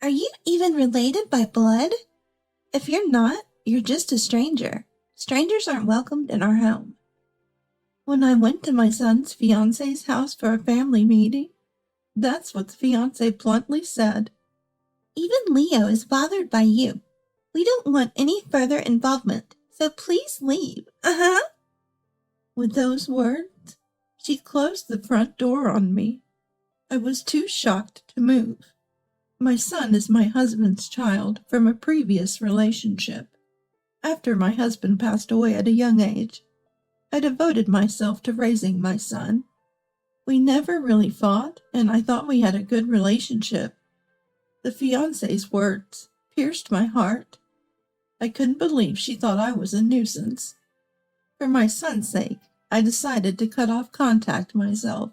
Are you even related by blood? If you're not, you're just a stranger. Strangers aren't welcomed in our home. When I went to my son's fiance's house for a family meeting, that's what the fiance bluntly said. Even Leo is bothered by you. We don't want any further involvement, so please leave. With those words, she closed the front door on me. I was too shocked to move. My son is my husband's child from a previous relationship. After my husband passed away at a young age, I devoted myself to raising my son. We never really fought, and I thought we had a good relationship. The fiance's words pierced my heart. I couldn't believe she thought I was a nuisance. For my son's sake, I decided to cut off contact myself.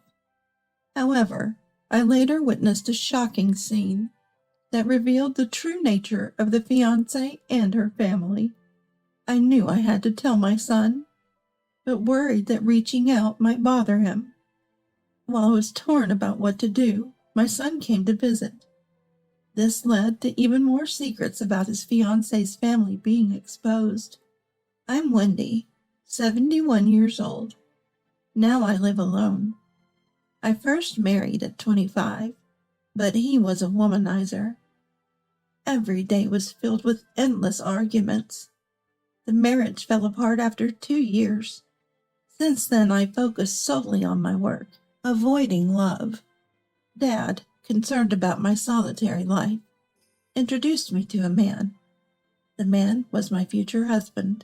However, I later witnessed a shocking scene that revealed the true nature of the fiancée and her family. I knew I had to tell my son, but worried that reaching out might bother him. While I was torn about what to do, my son came to visit. This led to even more secrets about his fiancée's family being exposed. I'm Wendy, 71 years old. Now I live alone. I first married at 25, but he was a womanizer. Every day was filled with endless arguments. The marriage fell apart after 2 years. Since then, I focused solely on my work, avoiding love. Dad, concerned about my solitary life, introduced me to a man. The man was my future husband.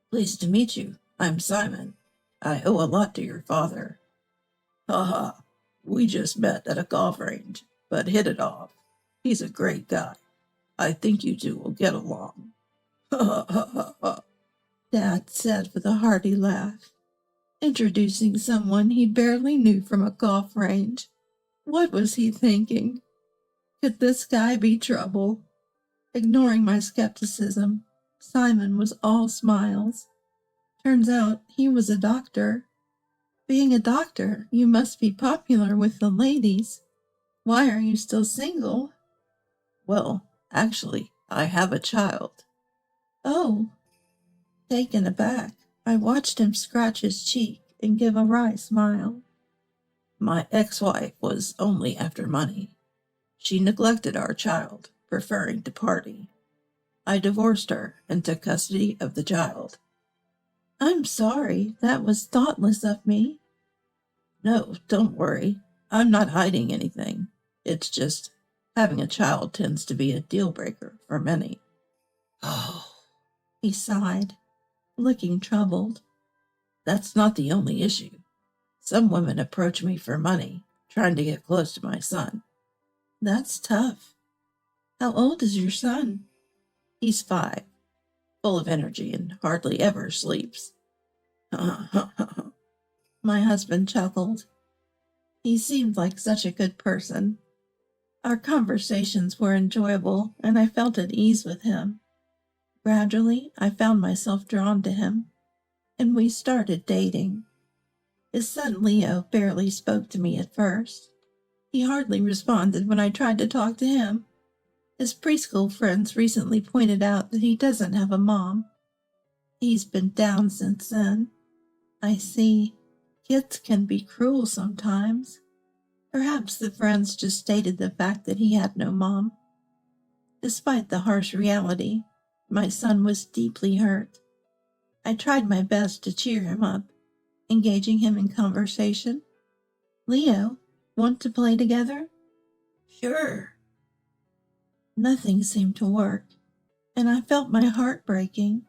Pleased to meet you. I'm Simon. I owe a lot to your father. Ha! We just met at a golf range, but hit it off. He's a great guy. I think you two will get along. Ha! Dad said with a hearty laugh, introducing someone he barely knew from a golf range. What was he thinking? Could this guy be trouble? Ignoring my skepticism, Simon was all smiles. Turns out he was a doctor. Being a doctor, you must be popular with the ladies. Why are you still single? Well, actually, I have a child. Oh. Taken aback, I watched him scratch his cheek and give a wry smile. My ex-wife was only after money. She neglected our child, preferring to party. I divorced her and took custody of the child. I'm sorry, that was thoughtless of me. No, don't worry. I'm not hiding anything. It's just having a child tends to be a deal breaker for many. Oh, he sighed, looking troubled. That's not the only issue. Some women approach me for money, trying to get close to my son. That's tough. How old is your son? He's 5, full of energy and hardly ever sleeps. My husband chuckled. He seemed like such a good person. Our conversations were enjoyable, and I felt at ease with him. Gradually, I found myself drawn to him, and we started dating. His son Leo barely spoke to me at first. He hardly responded when I tried to talk to him. His preschool friends recently pointed out that he doesn't have a mom. He's been down since then. I see. Kids can be cruel sometimes. Perhaps the friends just stated the fact that he had no mom. Despite the harsh reality, my son was deeply hurt. I tried my best to cheer him up, engaging him in conversation. Leo, want to play together? Sure. Nothing seemed to work, and I felt my heart breaking.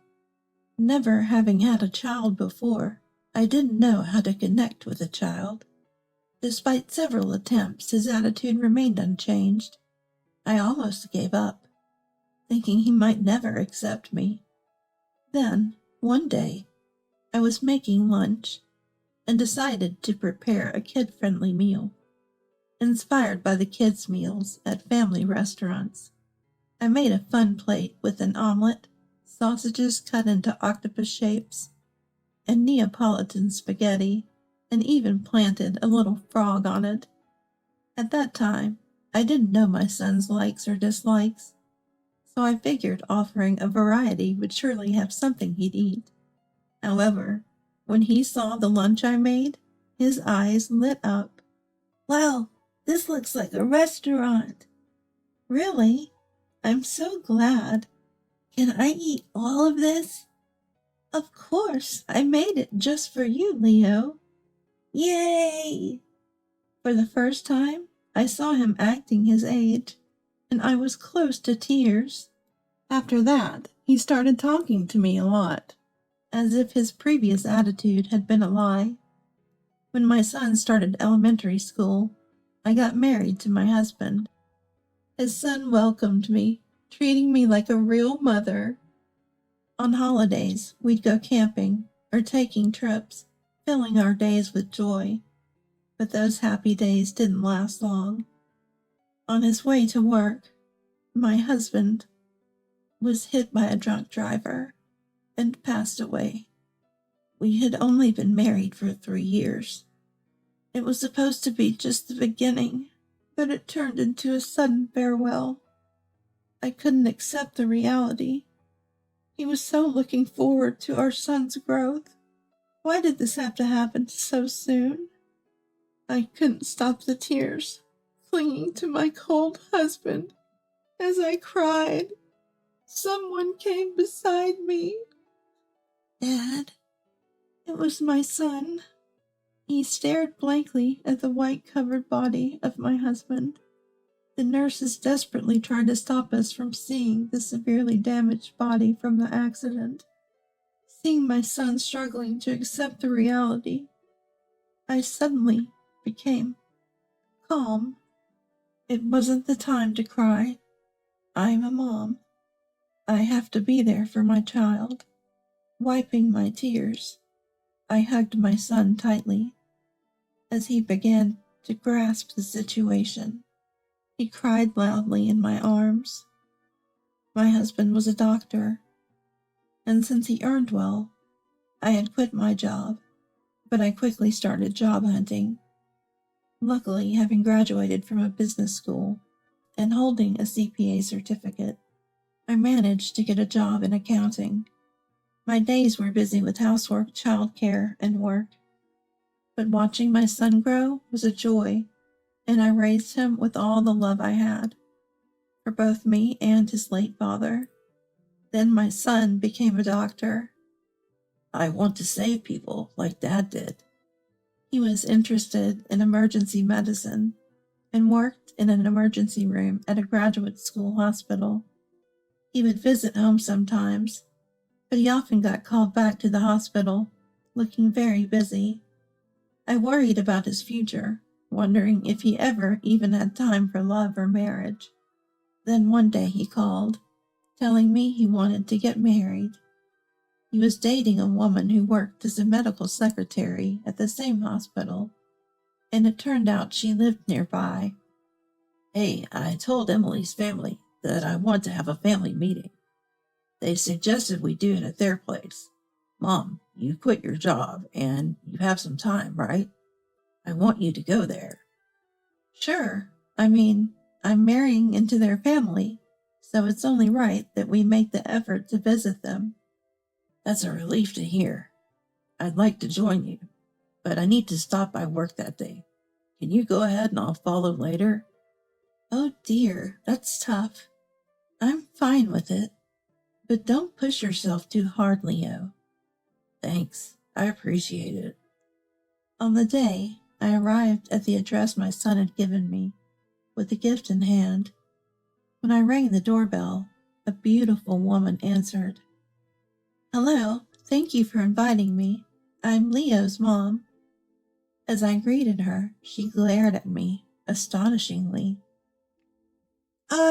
Never having had a child before, I didn't know how to connect with a child. Despite several attempts, his attitude remained unchanged. I almost gave up, thinking he might never accept me. Then, one day, I was making lunch and decided to prepare a kid-friendly meal. Inspired by the kids' meals at family restaurants, I made a fun plate with an omelet, sausages cut into octopus shapes, and Neapolitan spaghetti, and even planted a little frog on it. At that time, I didn't know my son's likes or dislikes, so I figured offering a variety would surely have something he'd eat. However, when he saw the lunch I made, his eyes lit up. Wow, this looks like a restaurant. Really? I'm so glad. Can I eat all of this? Of course, I made it just for you, Leo. Yay! For the first time, I saw him acting his age, and I was close to tears. After that, he started talking to me a lot, as if his previous attitude had been a lie. When my son started elementary school, I got married to my husband. His son welcomed me, treating me like a real mother. On holidays, we'd go camping or taking trips, filling our days with joy. But those happy days didn't last long. On his way to work, my husband was hit by a drunk driver and passed away. We had only been married for 3 years. It was supposed to be just the beginning, but it turned into a sudden farewell. I couldn't accept the reality. He was so looking forward to our son's growth. Why did this have to happen so soon? I couldn't stop the tears, clinging to my cold husband. As I cried, someone came beside me. Dad, it was my son. He stared blankly at the white-covered body of my husband. The nurses desperately tried to stop us from seeing the severely damaged body from the accident. Seeing my son struggling to accept the reality, I suddenly became calm. It wasn't the time to cry. I'm a mom. I have to be there for my child. Wiping my tears, I hugged my son tightly. As he began to grasp the situation, he cried loudly in my arms. My husband was a doctor, and since he earned well, I had quit my job, but I quickly started job hunting. Luckily, having graduated from a business school and holding a CPA certificate, I managed to get a job in accounting. My days were busy with housework, childcare, and work. But watching my son grow was a joy, and I raised him with all the love I had, for both me and his late father. Then my son became a doctor. I want to save people like Dad did. He was interested in emergency medicine and worked in an emergency room at a graduate school hospital. He would visit home sometimes, but he often got called back to the hospital, looking very busy. I worried about his future, wondering if he ever even had time for love or marriage. Then one day he called, telling me he wanted to get married. He was dating a woman who worked as a medical secretary at the same hospital, and it turned out she lived nearby. Hey, I told Emily's family that I want to have a family meeting. They suggested we do it at their place. Mom, you quit your job and you have some time, right? I want you to go there. Sure. I'm marrying into their family, so it's only right that we make the effort to visit them. That's a relief to hear. I'd like to join you, but I need to stop by work that day. Can you go ahead and I'll follow later? Oh dear, that's tough. I'm fine with it, but don't push yourself too hard, Leo. Thanks, I appreciate it. On the day, I arrived at the address my son had given me, with the gift in hand. When I rang the doorbell, a beautiful woman answered. Hello, thank you for inviting me. I'm Leo's mom. As I greeted her, she glared at me, astonishingly.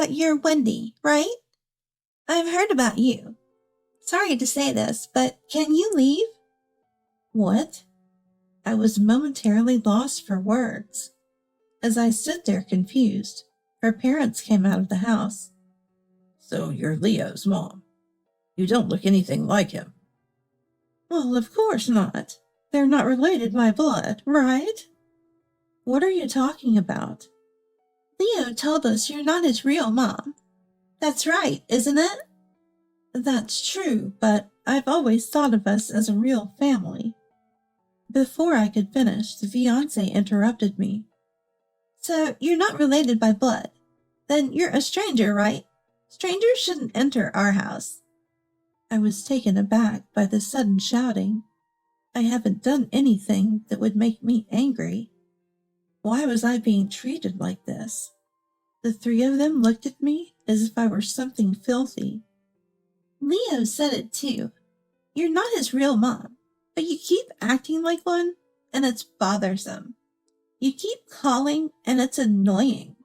You're Wendy, right? I've heard about you. Sorry to say this, but can you leave? What? I was momentarily lost for words. As I stood there confused, her parents came out of the house. So you're Leo's mom. You don't look anything like him. Well, of course not. They're not related by blood, right? What are you talking about? Leo told us you're not his real mom. That's right, isn't it? That's true, but I've always thought of us as a real family. Before I could finish, the fiancé interrupted me. So you're not related by blood. Then you're a stranger, right? Strangers shouldn't enter our house. I was taken aback by the sudden shouting. I haven't done anything that would make me angry. Why was I being treated like this? The three of them looked at me as if I were something filthy. Leo said it too. You're not his real mom, but you keep acting like one, and it's bothersome. You keep calling, and it's annoying.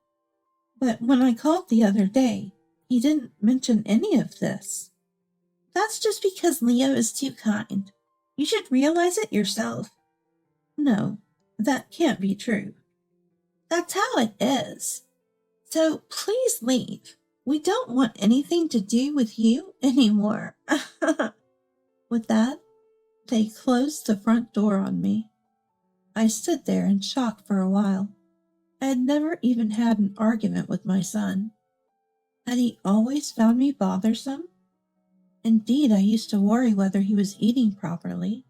But when I called the other day, he didn't mention any of this. That's just because Leo is too kind. You should realize it yourself. No, that can't be true. That's how it is. So please leave. We don't want anything to do with you anymore. With that, they closed the front door on me. I stood there in shock for a while. I had never even had an argument with my son. Had he always found me bothersome? Indeed, I used to worry whether he was eating properly,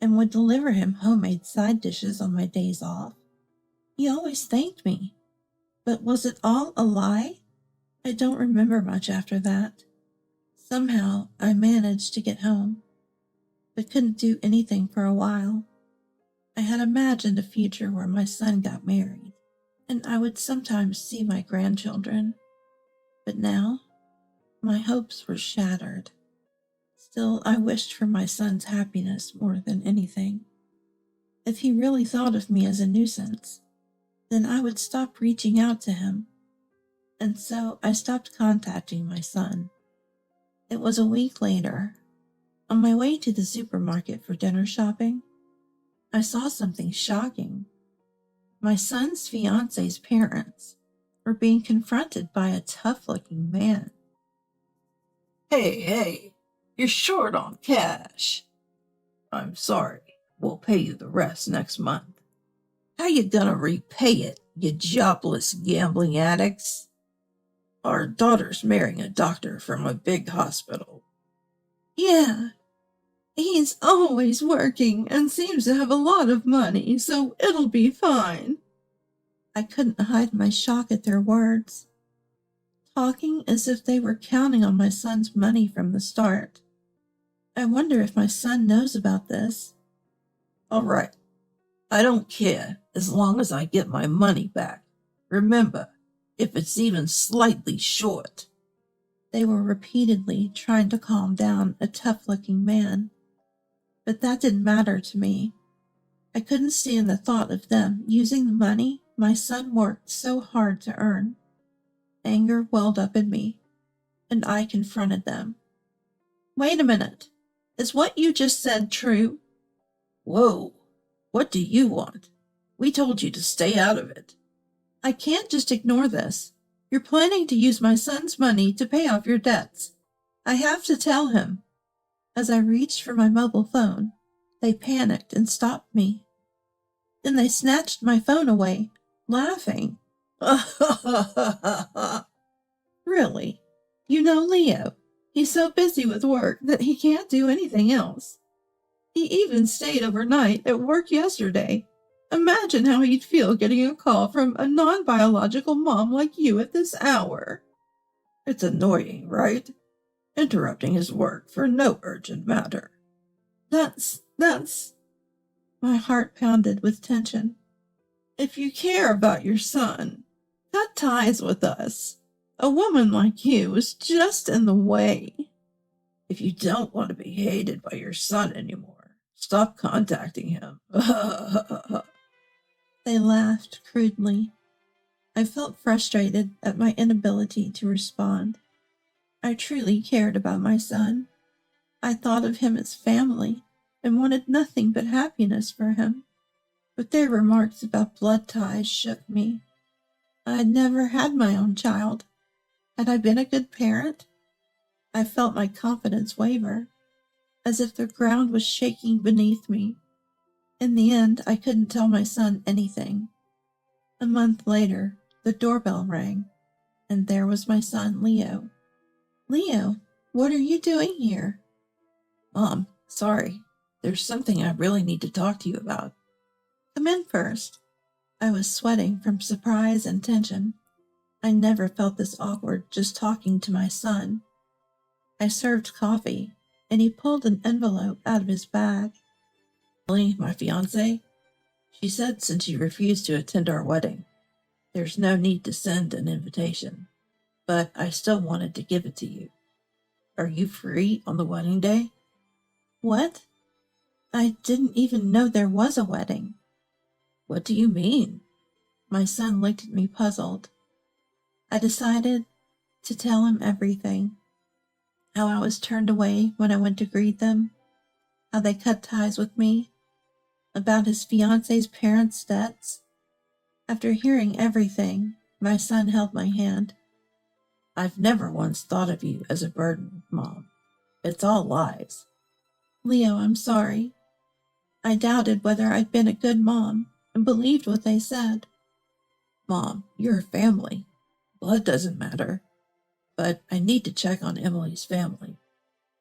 and would deliver him homemade side dishes on my days off. He always thanked me. But was it all a lie? I don't remember much after that. Somehow I managed to get home, but couldn't do anything for a while. I had imagined a future where my son got married, and I would sometimes see my grandchildren. But now, my hopes were shattered. Still, I wished for my son's happiness more than anything. If he really thought of me as a nuisance, then I would stop reaching out to him. And so I stopped contacting my son. It was a week later. On my way to the supermarket for dinner shopping, I saw something shocking. My son's fiance's parents were being confronted by a tough-looking man. Hey, you're short on cash. I'm sorry, we'll pay you the rest next month. How you gonna repay it, you jobless gambling addicts? Our daughter's marrying a doctor from a big hospital. Yeah, he's always working and seems to have a lot of money, so it'll be fine. I couldn't hide my shock at their words, talking as if they were counting on my son's money from the start. I wonder if my son knows about this. All right, I don't care as long as I get my money back. Remember, if it's even slightly short. They were repeatedly trying to calm down a tough-looking man, but that didn't matter to me. I couldn't stand the thought of them using the money my son worked so hard to earn. Anger welled up in me, and I confronted them. Wait a minute. Is what you just said true? Whoa, what do you want? We told you to stay out of it. I can't just ignore this. You're planning to use my son's money to pay off your debts. I have to tell him. As I reached for my mobile phone, they panicked and stopped me. Then they snatched my phone away, laughing. Really? You know Leo. He's so busy with work that he can't do anything else. He even stayed overnight at work yesterday. Imagine how he'd feel getting a call from a non-biological mom like you at this hour. It's annoying, right? Interrupting his work for no urgent matter. That's... My heart pounded with tension. If you care about your son, cut ties with us. A woman like you is just in the way. If you don't want to be hated by your son anymore, stop contacting him. They laughed crudely. I felt frustrated at my inability to respond. I truly cared about my son. I thought of him as family and wanted nothing but happiness for him. But their remarks about blood ties shook me. I had never had my own child. Had I been a good parent? I felt my confidence waver, as if the ground was shaking beneath me. In the end, I couldn't tell my son anything. A month later, The doorbell rang, and there was my son, Leo. Leo, what are you doing here? Mom, sorry. There's something I really need to talk to you about. Come in first. I was sweating from surprise and tension. I never felt this awkward just talking to my son. I served coffee, and he pulled an envelope out of his bag. Emily, my fiancée, she said since you refused to attend our wedding, there's no need to send an invitation, but I still wanted to give it to you. Are you free on the wedding day? What? I didn't even know there was a wedding. What do you mean? My son looked at me puzzled. I decided to tell him everything. How I was turned away when I went to greet them, how they cut ties with me, about his fiancée's parents' debts. After hearing everything, my son held my hand. I've never once thought of you as a burden, Mom. It's all lies. Leo, I'm sorry. I doubted whether I'd been a good mom and believed what they said. Mom, you're a family. Blood doesn't matter. But I need to check on Emily's family.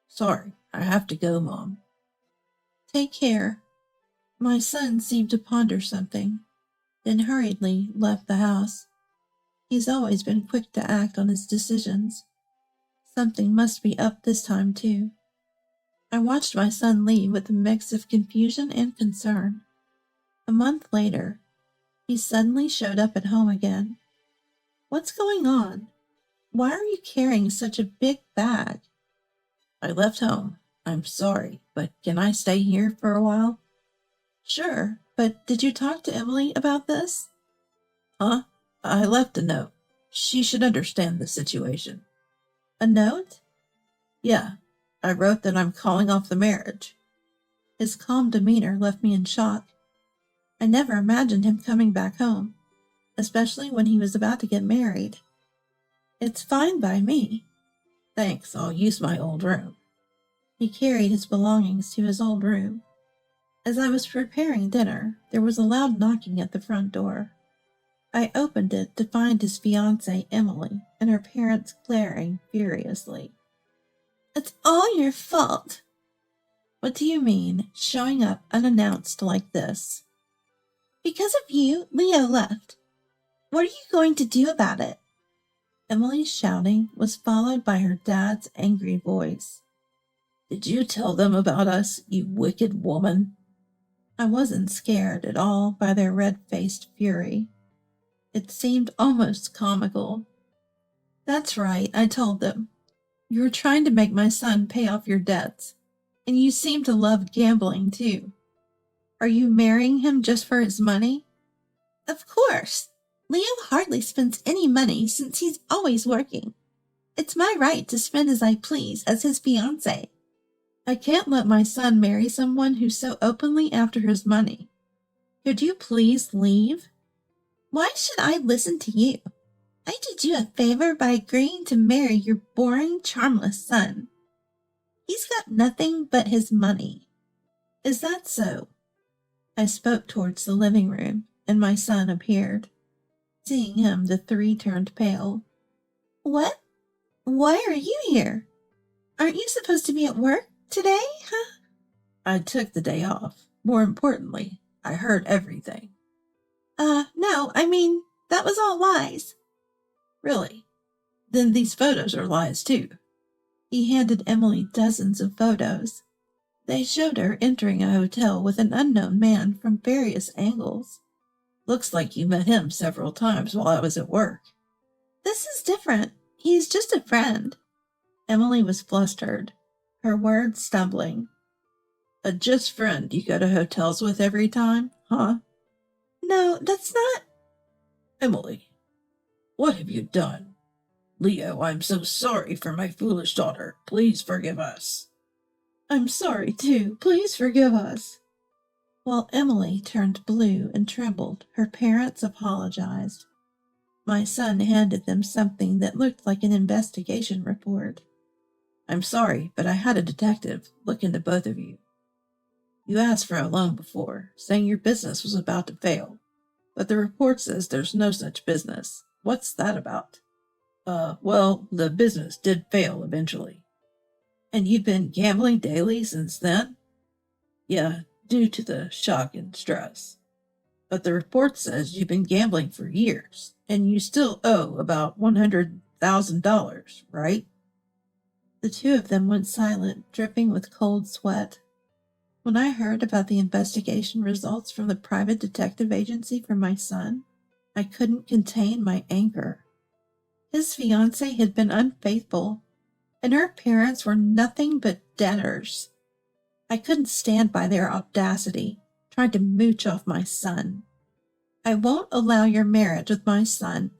Sorry, I have to go, Mom. Take care. My son seemed to ponder something, then hurriedly left the house. He's always been quick to act on his decisions. Something must be up this time, too. I watched my son leave with a mix of confusion and concern. A month later, he suddenly showed up at home again. What's going on? Why are you carrying such a big bag? I left home. I'm sorry, but can I stay here for a while? Sure, but did you talk to Emily about this? Huh? I left a note. She should understand the situation. A note? Yeah, I wrote that I'm calling off the marriage. His calm demeanor left me in shock. I never imagined him coming back home, especially when he was about to get married. It's fine by me. Thanks, I'll use my old room. He carried his belongings to his old room. As I was preparing dinner, there was a loud knocking at the front door. I opened it to find his fiancée, Emily, and her parents glaring furiously. It's all your fault. What do you mean, showing up unannounced like this? Because of you, Leo left. What are you going to do about it? Emily's shouting was followed by her dad's angry voice. Did you tell them about us, you wicked woman? I wasn't scared at all by their red-faced fury. It seemed almost comical. That's right, I told them. You were trying to make my son pay off your debts, and you seem to love gambling, too. Are you marrying him just for his money? Of course. Leo hardly spends any money since he's always working. It's my right to spend as I please as his fiancée. I can't let my son marry someone who's so openly after his money. Could you please leave? Why should I listen to you? I did you a favor by agreeing to marry your boring, charmless son. He's got nothing but his money. Is that so? I spoke towards the living room, and my son appeared. Seeing him, the three turned pale. What? Why are you here? Aren't you supposed to be at work today, huh? I took the day off. More importantly, I heard everything. No, I mean, that was all lies. Really? Then these photos are lies too. He handed Emily dozens of photos. They showed her entering a hotel with an unknown man from various angles. Looks like you met him several times while I was at work. This is different. He's just a friend. Emily was flustered, her words stumbling. A just friend you go to hotels with every time, huh? No, that's not... Emily, what have you done? Leo, I'm so sorry for my foolish daughter. Please forgive us. I'm sorry, too. Please forgive us. While Emily turned blue and trembled, her parents apologized. My son handed them something that looked like an investigation report. I'm sorry, but I had a detective look into both of you. You asked for a loan before, saying your business was about to fail, but the report says there's no such business. What's that about? Well, the business did fail eventually. And you've been gambling daily since then? Yeah, due to the shock and stress. But the report says you've been gambling for years, and you still owe about $100,000, right? The two of them went silent, dripping with cold sweat. When I heard about the investigation results from the private detective agency for my son, I couldn't contain my anger. His fiancée had been unfaithful, and her parents were nothing but debtors. I couldn't stand by their audacity, trying to mooch off my son. I won't allow your marriage with my son.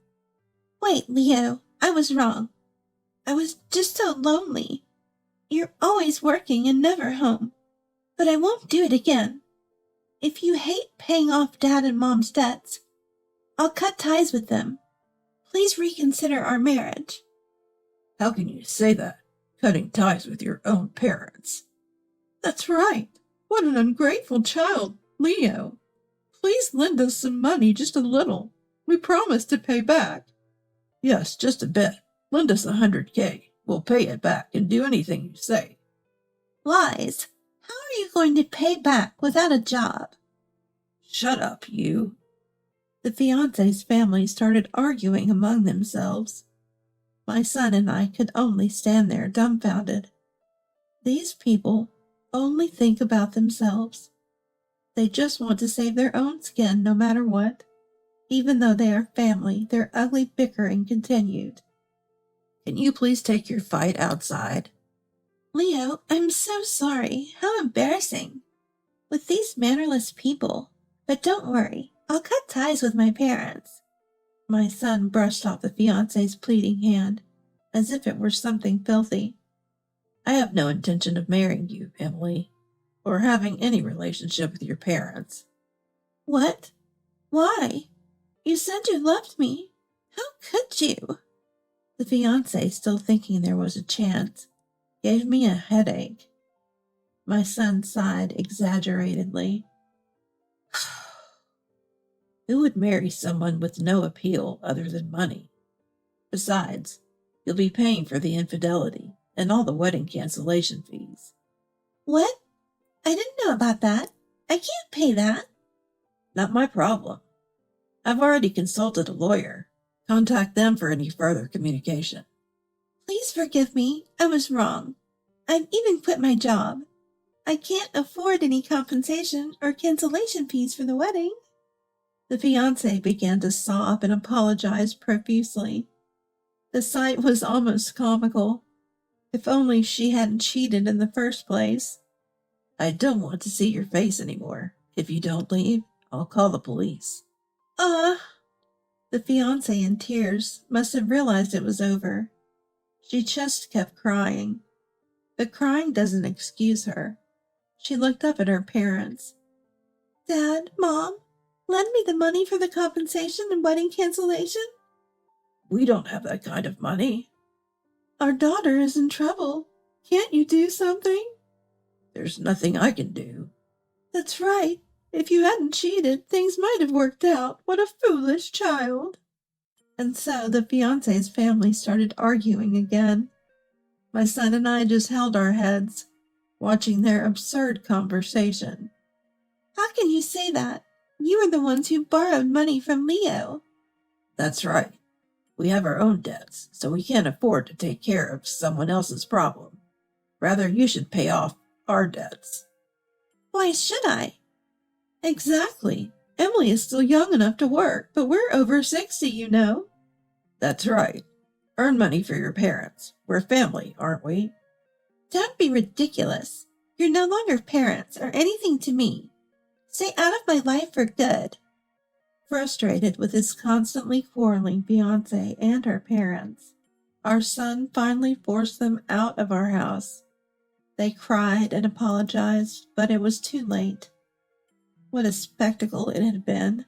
Wait, Leo, I was wrong. I was just so lonely. You're always working and never home. But I won't do it again. If you hate paying off Dad and Mom's debts, I'll cut ties with them. Please reconsider our marriage. How can you say that? Cutting ties with your own parents. That's right. What an ungrateful child, Leo. Please lend us some money, just a little. We promise to pay back. Yes, just a bit. Lend us $100K. We'll pay it back and do anything you say. Lies. How are you going to pay back without a job? Shut up, you. The fiancé's family started arguing among themselves. My son and I could only stand there dumbfounded. These people only think about themselves. They just want to save their own skin no matter what. Even though they are family, their ugly bickering continued. Can you please take your fight outside? Leo, I'm so sorry. How embarrassing. With these mannerless people. But don't worry, I'll cut ties with my parents. My son brushed off the fiancé's pleading hand, as if it were something filthy. I have no intention of marrying you, Emily, or having any relationship with your parents. What? Why? You said you loved me. How could you? The fiancé, still thinking there was a chance, gave me a headache. My son sighed exaggeratedly. Who would marry someone with no appeal other than money? Besides, you'll be paying for the infidelity and all the wedding cancellation fees. What? I didn't know about that. I can't pay that. Not my problem. I've already consulted a lawyer. Contact them for any further communication. Please forgive me. I was wrong. I've even quit my job. I can't afford any compensation or cancellation fees for the wedding. The fiancé began to sob and apologize profusely. The sight was almost comical. If only she hadn't cheated in the first place. I don't want to see your face anymore. If you don't leave, I'll call the police. The fiancé, in tears, must have realized it was over. She just kept crying. But crying doesn't excuse her. She looked up at her parents. Dad, Mom, lend me the money for the compensation and wedding cancellation? We don't have that kind of money. Our daughter is in trouble. Can't you do something? There's nothing I can do. That's right. If you hadn't cheated, things might have worked out. What a foolish child. And so the fiancé's family started arguing again. My son and I just held our heads, watching their absurd conversation. How can you say that? You are the ones who borrowed money from Leo. That's right. We have our own debts, so we can't afford to take care of someone else's problem. Rather, you should pay off our debts. Why should I? Exactly. Emily is still young enough to work, but we're over 60, you know. That's right. Earn money for your parents. We're family, aren't we? Don't be ridiculous. You're no longer parents or anything to me. Stay out of my life for good. Frustrated with his constantly quarreling fiancé and her parents, our son finally forced them out of our house. They cried and apologized, but it was too late. What a spectacle it had been.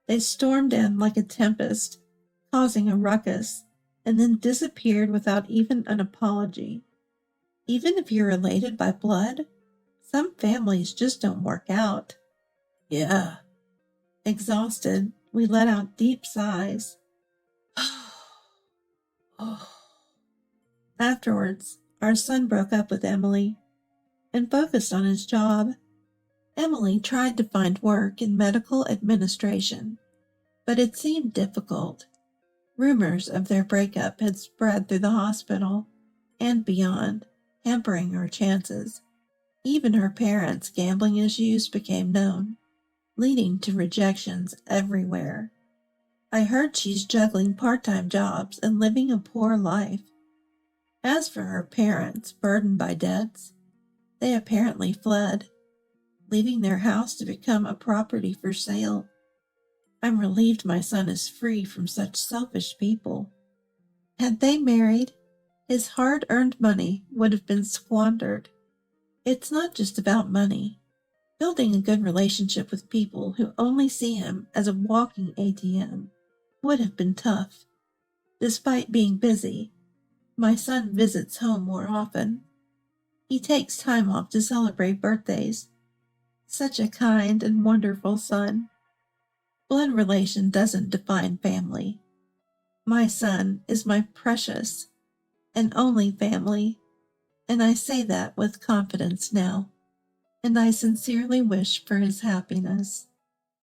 They stormed in like a tempest, causing a ruckus, and then disappeared without even an apology. Even if you're related by blood, some families just don't work out. Yeah. Exhausted, we let out deep sighs. Afterwards, our son broke up with Emily and focused on his job. Emily tried to find work in medical administration, but it seemed difficult. Rumors of their breakup had spread through the hospital and beyond, hampering her chances. Even her parents' gambling issues became known, leading to rejections everywhere. I heard she's juggling part-time jobs and living a poor life. As for her parents, burdened by debts, they apparently fled, leaving their house to become a property for sale. I'm relieved my son is free from such selfish people. Had they married, his hard-earned money would have been squandered. It's not just about money. Building a good relationship with people who only see him as a walking ATM would have been tough. Despite being busy, my son visits home more often. He takes time off to celebrate birthdays. Such a kind and wonderful son. Blood relation doesn't define family. My son is my precious and only family, and I say that with confidence now, and I sincerely wish for his happiness.